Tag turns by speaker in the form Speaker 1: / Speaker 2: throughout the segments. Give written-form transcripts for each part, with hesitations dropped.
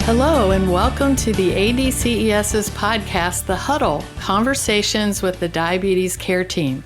Speaker 1: Hello and welcome to the ADCES's podcast, The Huddle, Conversations with the Diabetes Care Team.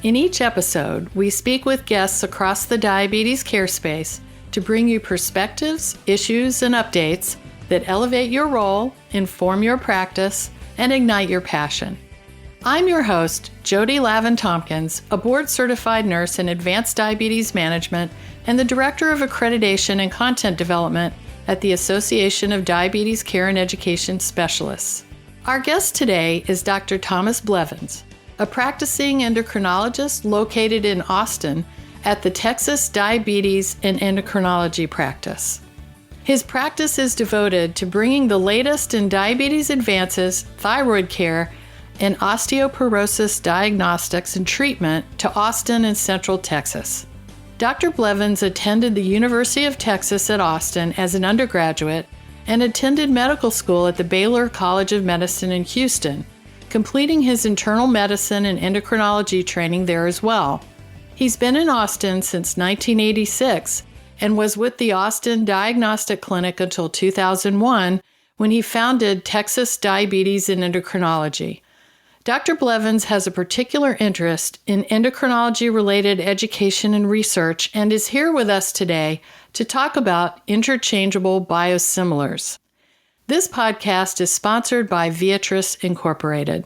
Speaker 1: In each episode, we speak with guests across the diabetes care space to bring you perspectives, issues, and updates that elevate your role, inform your practice, and ignite your passion. I'm your host, Jody Lavin-Tompkins, a board-certified nurse in advanced diabetes management and the Director of Accreditation and Content Development at the Association of Diabetes Care and Education Specialists. Our guest today is Dr. Thomas Blevins, a practicing endocrinologist located in Austin at the Texas Diabetes and Endocrinology practice. His practice is devoted to bringing the latest in diabetes advances, thyroid care, and osteoporosis diagnostics and treatment to Austin and Central Texas. Dr. Blevins attended the University of Texas at Austin as an undergraduate and attended medical school at the Baylor College of Medicine in Houston, completing his internal medicine and endocrinology training there as well. He's been in Austin since 1986 and was with the Austin Diagnostic Clinic until 2001 when he founded Texas Diabetes and Endocrinology. Dr. Blevins has a particular interest in endocrinology-related education and research and is here with us today to talk about interchangeable biosimilars. This podcast is sponsored by Viatris Incorporated.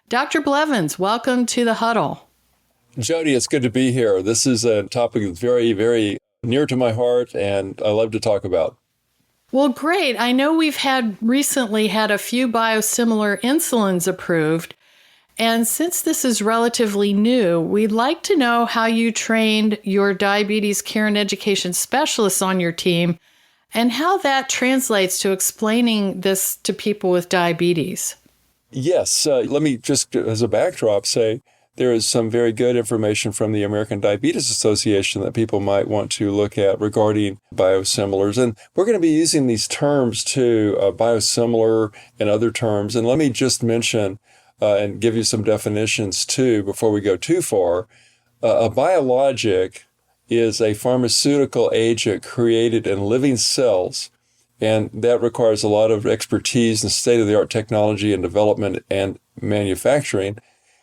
Speaker 1: Dr. Blevins, welcome to the Huddle.
Speaker 2: Jody, it's good to be here. This is a topic that's very, very near to my heart and I love to talk about.
Speaker 1: Well, great. I know we've recently had a few biosimilar insulins approved. And since this is relatively new, we'd like to know how you trained your diabetes care and education specialists on your team and how that translates to explaining this to people with diabetes.
Speaker 2: Yes. Let me just, as a backdrop, say there is some very good information from the American Diabetes Association that people might want to look at regarding biosimilars. And we're going to be using these terms too, biosimilar and other terms. And let me just mention and give you some definitions too before we go too far. A biologic is a pharmaceutical agent created in living cells, and that requires a lot of expertise and state-of-the-art technology and development and manufacturing.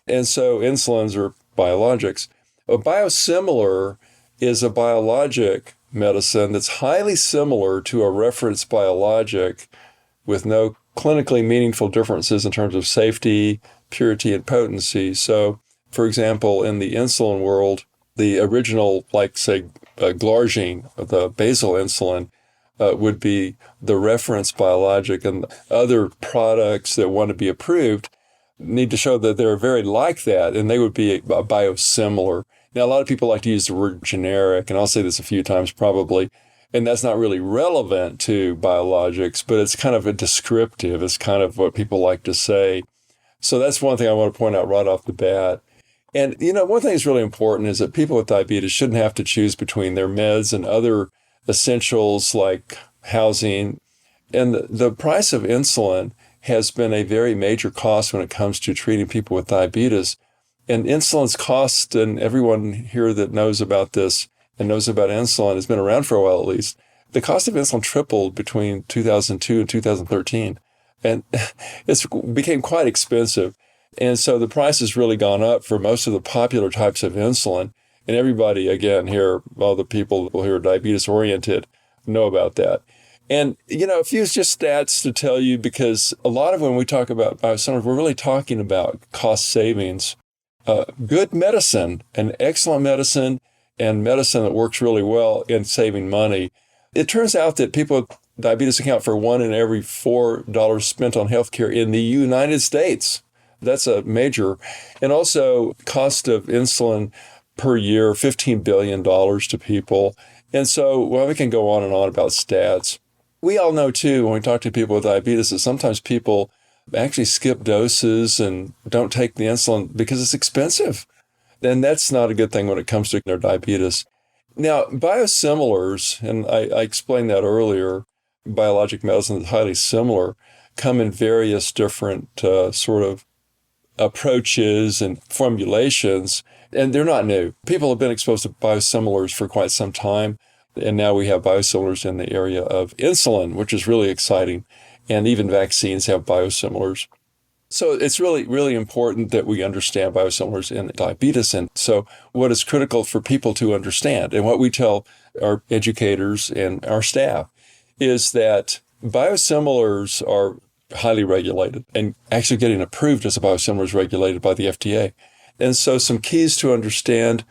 Speaker 2: And so insulins are biologics. A biosimilar is a biologic medicine that's highly similar to a reference biologic with no clinically meaningful differences in terms of safety, purity, and potency. So, for example, in the insulin world, the original, glargine, the basal insulin, would be the reference biologic, and other products that want to be approved need to show that they're very like that, and they would be a biosimilar. Now, a lot of people like to use the word generic, and I'll say this a few times probably, and that's not really relevant to biologics, but it's kind of a descriptive. It's kind of what people like to say. So that's one thing I want to point out right off the bat. And, one thing that's really important is that people with diabetes shouldn't have to choose between their meds and other essentials like housing. And the price of insulin has been a very major cost when it comes to treating people with diabetes. And insulin's cost, and everyone here that knows about this and knows about insulin has been around for a while at least. The cost of insulin tripled between 2002 and 2013. And it became quite expensive. And so the price has really gone up for most of the popular types of insulin. And everybody, again, here, all the people who are diabetes oriented know about that. And, a few just stats to tell you, because a lot of when we talk about biosimilars, we're really talking about cost savings. Good medicine, an excellent medicine, and medicine that works really well in saving money. It turns out that people with diabetes account for $1 in every $4 spent on healthcare in the United States. That's a major. And also cost of insulin per year, $15 billion to people. And so, we can go on and on about stats. We all know too, when we talk to people with diabetes, that sometimes people actually skip doses and don't take the insulin because it's expensive. And that's not a good thing when it comes to their diabetes. Now, biosimilars, and I explained that earlier, biologic medicine is highly similar, come in various different sort of approaches and formulations, and they're not new. People have been exposed to biosimilars for quite some time. And now we have biosimilars in the area of insulin, which is really exciting. And even vaccines have biosimilars. So it's really, really important that we understand biosimilars in diabetes. And so what is critical for people to understand, and what we tell our educators and our staff, is that biosimilars are highly regulated, and actually getting approved as a biosimilar is regulated by the FDA. And so some keys to understand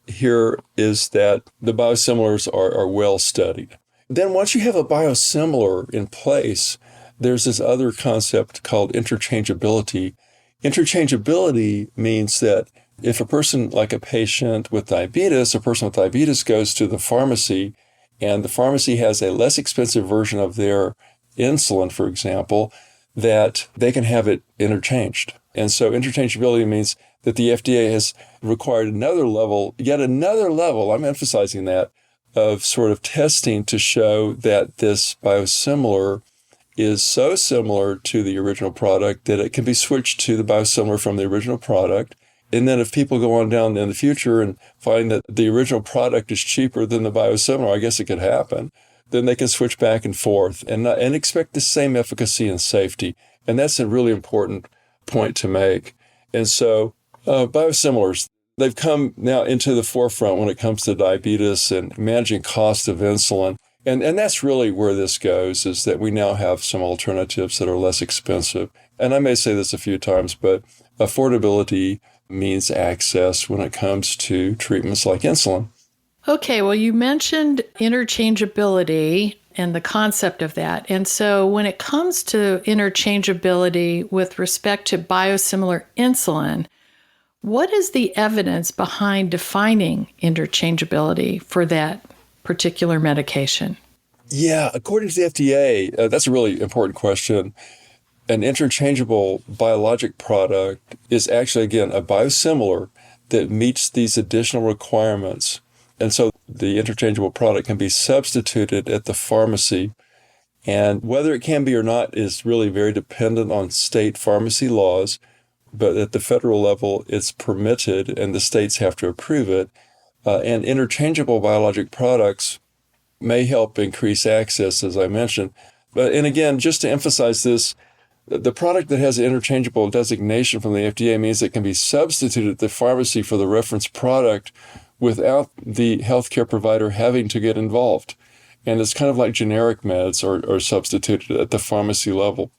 Speaker 2: here is that the biosimilars are well studied. Then once you have a biosimilar in place, there's this other concept called interchangeability. Interchangeability means that if a person, like a patient with diabetes, a person with diabetes goes to the pharmacy, and the pharmacy has a less expensive version of their insulin, for example, that they can have it interchanged. And so interchangeability means that the FDA has required yet another level, I'm emphasizing that, of sort of testing to show that this biosimilar is so similar to the original product that it can be switched to the biosimilar from the original product. And then if people go on down in the future and find that the original product is cheaper than the biosimilar, I guess it could happen, then they can switch back and forth and expect the same efficacy and safety. And that's a really important point to make. And so biosimilars, they've come now into the forefront when it comes to diabetes and managing cost of insulin. And that's really where this goes, is that we now have some alternatives that are less expensive. And I may say this a few times, but affordability means access when it comes to treatments like insulin.
Speaker 1: Okay, well, you mentioned interchangeability and the concept of that. And so when it comes to interchangeability with respect to biosimilar insulin, what is the evidence behind defining interchangeability for that particular medication?
Speaker 2: Yeah, according to the FDA, that's a really important question. An interchangeable biologic product is actually, again, a biosimilar that meets these additional requirements. And so the interchangeable product can be substituted at the pharmacy. And whether it can be or not is really very dependent on state pharmacy laws. But at the federal level, it's permitted, and the states have to approve it. And interchangeable biologic products may help increase access, as I mentioned. And again, just to emphasize this, the product that has an interchangeable designation from the FDA means it can be substituted at the pharmacy for the reference product without the healthcare provider having to get involved. And it's kind of like generic meds are substituted at the pharmacy level.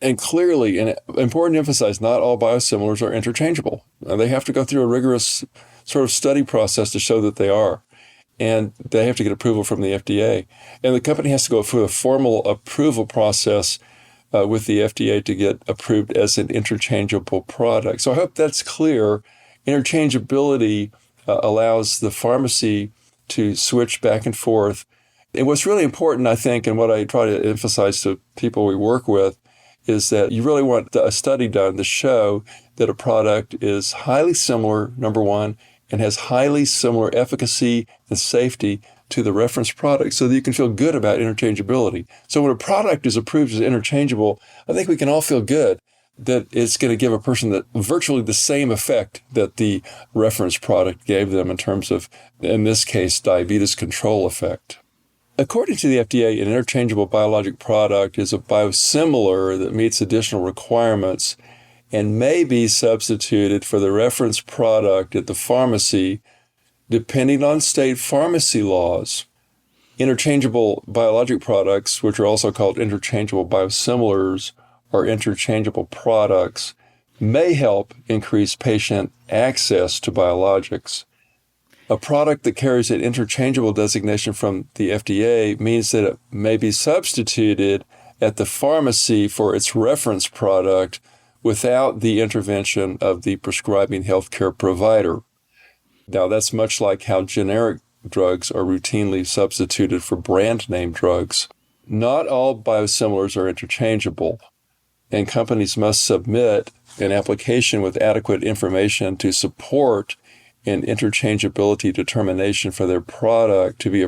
Speaker 2: And clearly, and important to emphasize, not all biosimilars are interchangeable. They have to go through a rigorous sort of study process to show that they are. And they have to get approval from the FDA. And the company has to go through a formal approval process with the FDA to get approved as an interchangeable product. So I hope that's clear. Interchangeability allows the pharmacy to switch back and forth. And what's really important, I think, and what I try to emphasize to people we work with, is that you really want a study done to show that a product is highly similar, number one, and has highly similar efficacy and safety to the reference product so that you can feel good about interchangeability. So when a product is approved as interchangeable, I think we can all feel good that it's going to give a person virtually the same effect that the reference product gave them in terms of, in this case, diabetes control effect. According to the FDA, an interchangeable biologic product is a biosimilar that meets additional requirements and may be substituted for the reference product at the pharmacy, depending on state pharmacy laws. Interchangeable biologic products, which are also called interchangeable biosimilars or interchangeable products, may help increase patient access to biologics. A product that carries an interchangeable designation from the FDA means that it may be substituted at the pharmacy for its reference product without the intervention of the prescribing healthcare provider. Now, that's much like how generic drugs are routinely substituted for brand name drugs. Not all biosimilars are interchangeable, and companies must submit an application with adequate information to support an interchangeability determination for their product to be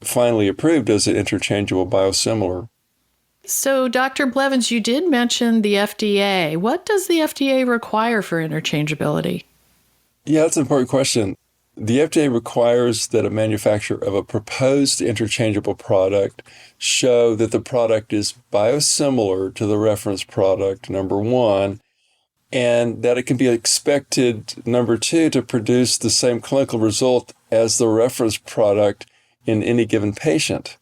Speaker 2: finally approved as an interchangeable biosimilar.
Speaker 1: So, Dr. Blevins, you did mention the FDA. What does the FDA require for interchangeability?
Speaker 2: Yeah, that's an important question. The FDA requires that a manufacturer of a proposed interchangeable product show that the product is biosimilar to the reference product, number one, and that it can be expected, number two, to produce the same clinical result as the reference product in any given patient.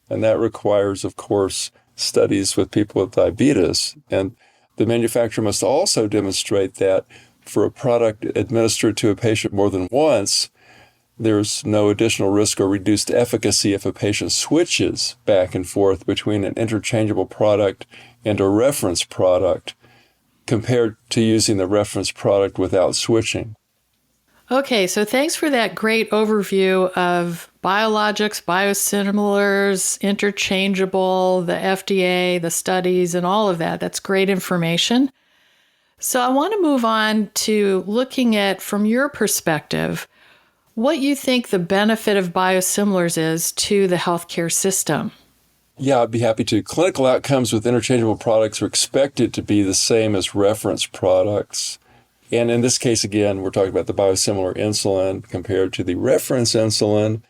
Speaker 2: And that requires, of course, studies with people with diabetes. And the manufacturer must also demonstrate that for a product administered to a patient more than once, there's no additional risk or reduced efficacy if a patient switches back and forth between an interchangeable product and a reference product compared to using the reference product without switching.
Speaker 1: Okay, so thanks for that great overview of biologics, biosimilars, interchangeable, the FDA, the studies, and all of that. That's great information. So I want to move on to looking at, from your perspective, what you think the benefit of biosimilars is to the healthcare system.
Speaker 2: Yeah, I'd be happy to. Clinical outcomes with interchangeable products are expected to be the same as reference products. And in this case, again, we're talking about the biosimilar insulin compared to the reference insulin.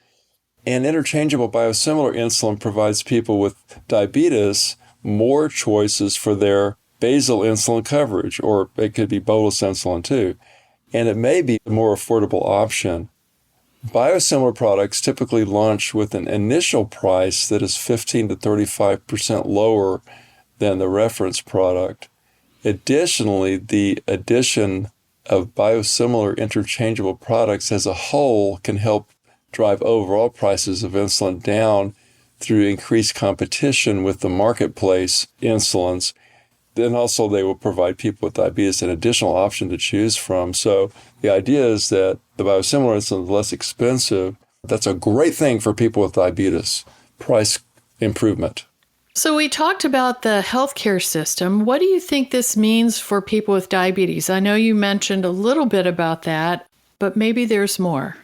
Speaker 2: And interchangeable biosimilar insulin provides people with diabetes more choices for their basal insulin coverage, or it could be bolus insulin too. And it may be a more affordable option. Biosimilar products typically launch with an initial price that is 15 to 35% lower than the reference product. Additionally, the addition of biosimilar interchangeable products as a whole can help drive overall prices of insulin down through increased competition with the marketplace insulins. Then also they will provide people with diabetes an additional option to choose from. So the idea is that the biosimilar insulin is less expensive. That's a great thing for people with diabetes, price improvement.
Speaker 1: So we talked about the healthcare system. What do you think this means for people with diabetes? I know you mentioned a little bit about that, but maybe there's more.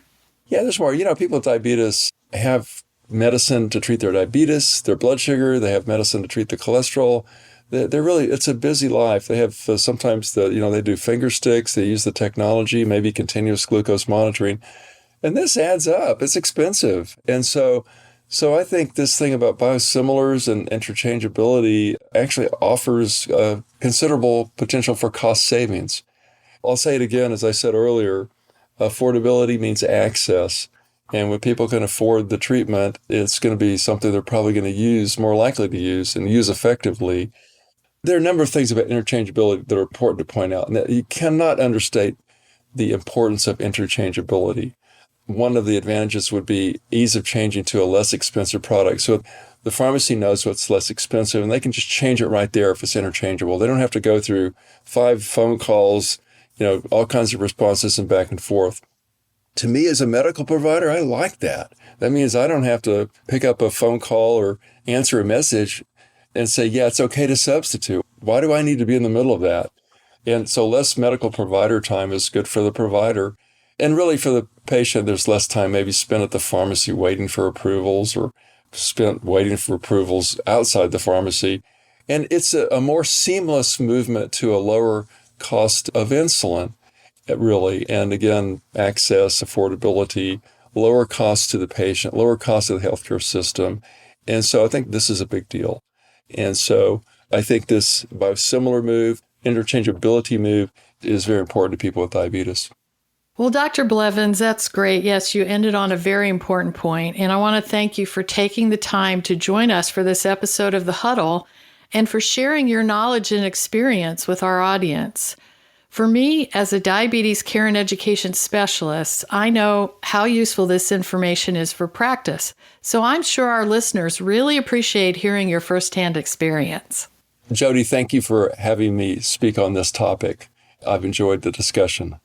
Speaker 2: Yeah, there's more. People with diabetes have medicine to treat their diabetes, their blood sugar. They have medicine to treat the cholesterol. They're really, it's a busy life. They have sometimes they do finger sticks. They use the technology, maybe continuous glucose monitoring. And this adds up. It's expensive. And so I think this thing about biosimilars and interchangeability actually offers considerable potential for cost savings. I'll say it again, as I said earlier, affordability means access. And when people can afford the treatment, it's going to be something they're probably going to use, more likely to use, and use effectively. There are a number of things about interchangeability that are important to point out, and that you cannot understate the importance of interchangeability. One of the advantages would be ease of changing to a less expensive product. So the pharmacy knows what's less expensive, and they can just change it right there if it's interchangeable. They don't have to go through 5 phone calls, all kinds of responses and back and forth. To me, as a medical provider, I like that. That means I don't have to pick up a phone call or answer a message and say, yeah, it's okay to substitute. Why do I need to be in the middle of that? And so less medical provider time is good for the provider. And really for the patient, there's less time maybe spent at the pharmacy waiting for approvals or spent waiting for approvals outside the pharmacy. And it's a more seamless movement to a lower cost of insulin, really. And again, access, affordability, lower cost to the patient, lower cost to the healthcare system. And so I think this is a big deal. And so I think this biosimilar move, interchangeability move, is very important to people with diabetes.
Speaker 1: Well, Dr. Blevins, that's great. Yes, you ended on a very important point. And I want to thank you for taking the time to join us for this episode of The Huddle and for sharing your knowledge and experience with our audience. For me, as a diabetes care and education specialist, I know how useful this information is for practice. So I'm sure our listeners really appreciate hearing your firsthand experience.
Speaker 2: Jody, thank you for having me speak on this topic. I've enjoyed the discussion.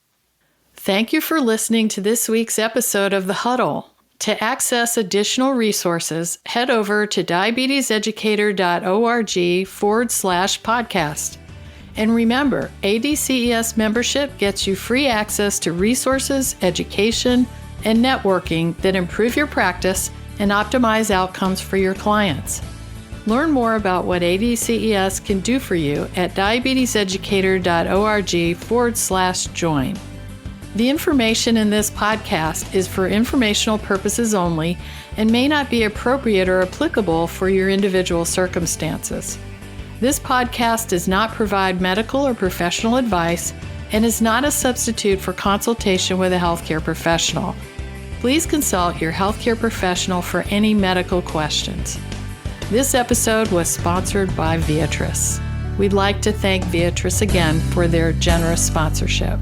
Speaker 1: Thank you for listening to this week's episode of The Huddle. To access additional resources, head over to diabeteseducator.org/podcast. And remember, ADCES membership gets you free access to resources, education, and networking that improve your practice and optimize outcomes for your clients. Learn more about what ADCES can do for you at diabeteseducator.org/join. The information in this podcast is for informational purposes only and may not be appropriate or applicable for your individual circumstances. This podcast does not provide medical or professional advice and is not a substitute for consultation with a healthcare professional. Please consult your healthcare professional for any medical questions. This episode was sponsored by Viatris. We'd like to thank Viatris again for their generous sponsorship.